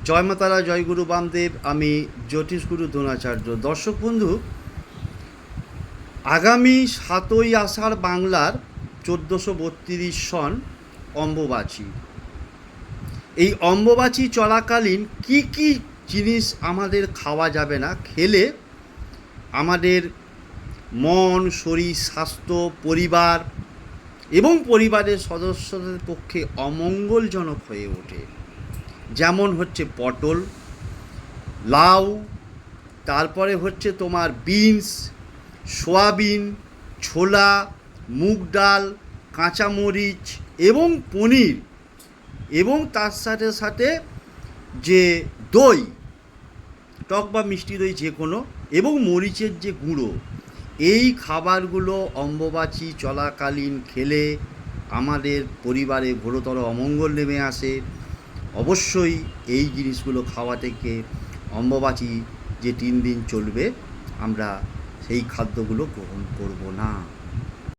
জয় মাতারা, জয় গুরু বামদেব। আমি জ্যোতিষগুরু দ্রোণাচার্য। দর্শক বন্ধু, আগামী 7ই আষাঢ় বাংলার 1432 সন অম্বুবাচী। এই অম্বুবাচী চলাকালীন কি কি জিনিস আমাদের খাওয়া যাবে না, খেলে আমাদের মন, শরীর, স্বাস্থ্য, পরিবার এবং পরিবারের সদস্যদের পক্ষে অমঙ্গলজনক হয়ে ওঠে। যেমন হচ্ছে পটল, লাউ, তারপরে হচ্ছে তোমার বিনস, সয়াবিন, ছোলা, মুগ ডাল, কাঁচামরিচ এবং পনির, এবং তার সাথে সাথে যে দই, টক বা মিষ্টি দই যে কোনো, এবং মরিচের যে গুঁড়ো, এই খাবারগুলো অম্বুবাচী চলাকালীন খেলে আমাদের পরিবারে ঘোরতর অমঙ্গল নেমে আসে। অবশ্যই এই জিনিসগুলো খাওয়া থেকে অম্বুবাচী যে 3 দিন চলবে আমরা সেই খাদ্যগুলো গ্রহণ করব না।